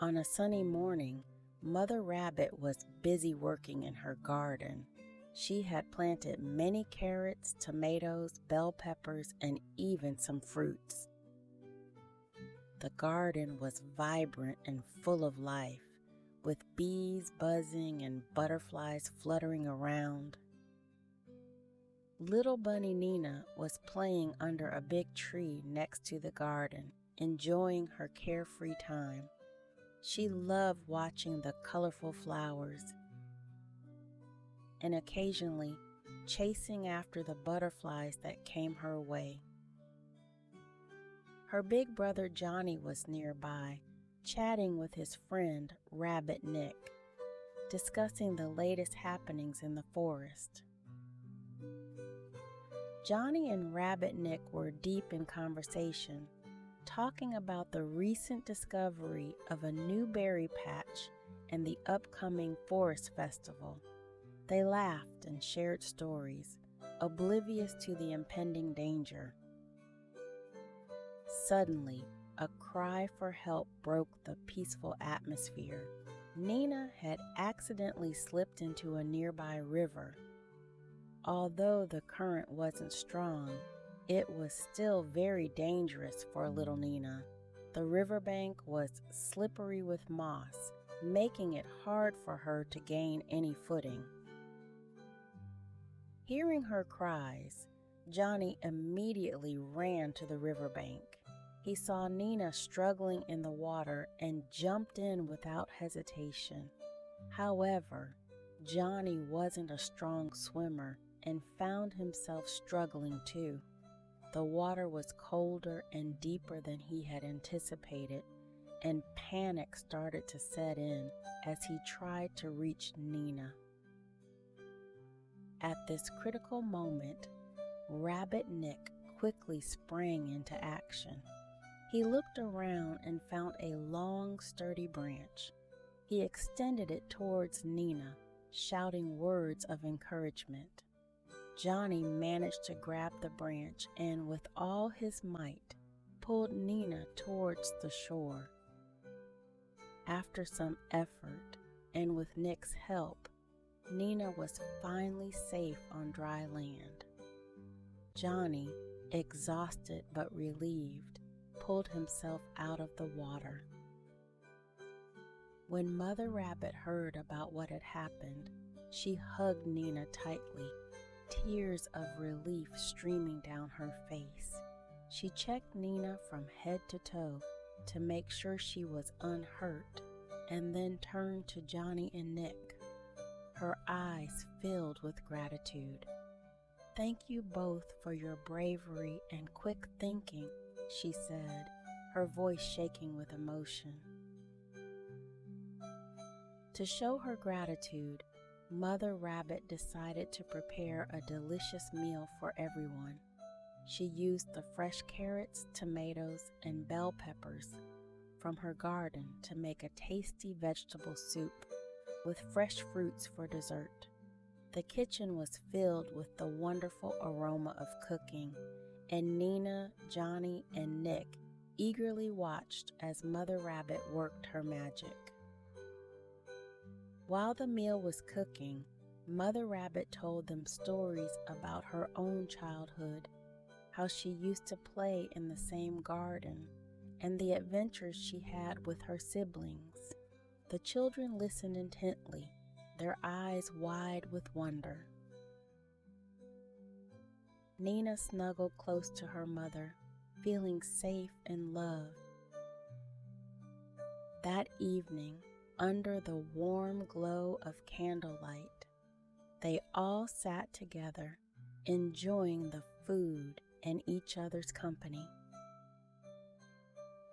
On a sunny morning, Mother Rabbit was busy working in her garden. She had planted many carrots, tomatoes, bell peppers, and even some fruits. The garden was vibrant and full of life, with bees buzzing and butterflies fluttering around. Little Bunny Nini was playing under a big tree next to the garden, enjoying her carefree time. She loved watching the colorful flowers and occasionally chasing after the butterflies that came her way. Her big brother Johnny was nearby, chatting with his friend Rabbit Nick, discussing the latest happenings in the forest. Johnny and Rabbit Nick were deep in conversation, talking about the recent discovery of a new berry patch and the upcoming forest festival. They laughed and shared stories, oblivious to the impending danger. Suddenly, a cry for help broke the peaceful atmosphere. Nini had accidentally slipped into a nearby river. Although the current wasn't strong, it was still very dangerous for little Nini. The riverbank was slippery with moss, making it hard for her to gain any footing. Hearing her cries, Johnny immediately ran to the riverbank. He saw Nini struggling in the water and jumped in without hesitation. However, Johnny wasn't a strong swimmer and found himself struggling too. The water was colder and deeper than he had anticipated, and panic started to set in as he tried to reach Nini. At this critical moment, Rabbit Nick quickly sprang into action. He looked around and found a long, sturdy branch. He extended it towards Nini, shouting words of encouragement. Johnny managed to grab the branch and, with all his might, pulled Nini towards the shore. After some effort, and with Nick's help, Nini was finally safe on dry land. Johnny, exhausted but relieved, pulled himself out of the water. When Mother Rabbit heard about what had happened, she hugged Nini tightly, tears of relief streaming down her face. She checked Nini from head to toe to make sure she was unhurt, and then turned to Johnny and Nick. Her eyes filled with gratitude. "Thank you both for your bravery and quick thinking," she said, her voice shaking with emotion. To show her gratitude, Mother Rabbit decided to prepare a delicious meal for everyone. She used the fresh carrots, tomatoes, and bell peppers from her garden to make a tasty vegetable soup with fresh fruits for dessert. The kitchen was filled with the wonderful aroma of cooking, and Nini, Johnny, and Nick eagerly watched as Mother Rabbit worked her magic. While the meal was cooking, Mother Rabbit told them stories about her own childhood, how she used to play in the same garden, and the adventures she had with her siblings. The children listened intently, their eyes wide with wonder. Nini snuggled close to her mother, feeling safe and loved. That evening, under the warm glow of candlelight, they all sat together, enjoying the food and each other's company.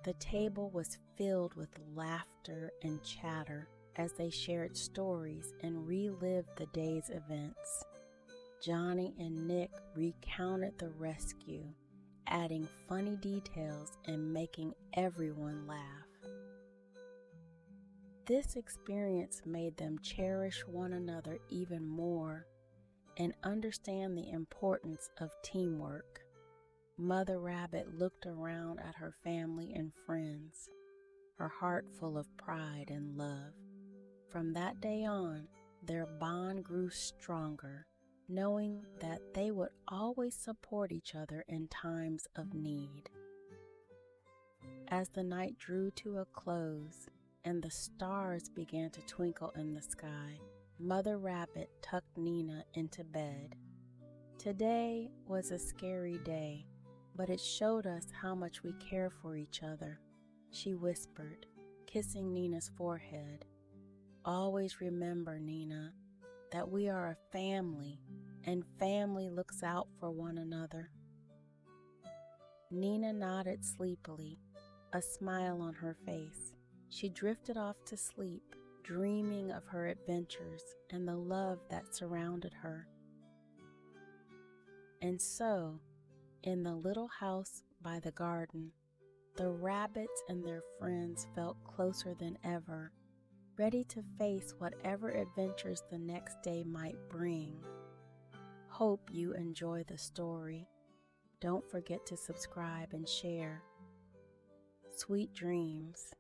The table was filled with laughter and chatter as they shared stories and relived the day's events. Johnny and Nick recounted the rescue, adding funny details and making everyone laugh. This experience made them cherish one another even more and understand the importance of teamwork. Mother Rabbit looked around at her family and friends, her her heart full of pride and love. From that day on, their bond grew stronger, knowing that they would always support each other in times of need. As the night drew to a close and the stars began to twinkle in the sky, Mother Rabbit tucked Nina into bed. Today was a scary day, but it showed us how much we care for each other, she whispered, kissing Nina's forehead. Always remember, Nina, that we are a family, and family looks out for one another. Nina nodded sleepily, a smile on her face. She drifted off to sleep, dreaming of her adventures and the love that surrounded her. And so, in the little house by the garden, the rabbits and their friends felt closer than ever, ready to face whatever adventures the next day might bring. Hope you enjoy the story. Don't forget to subscribe and share. Sweet dreams.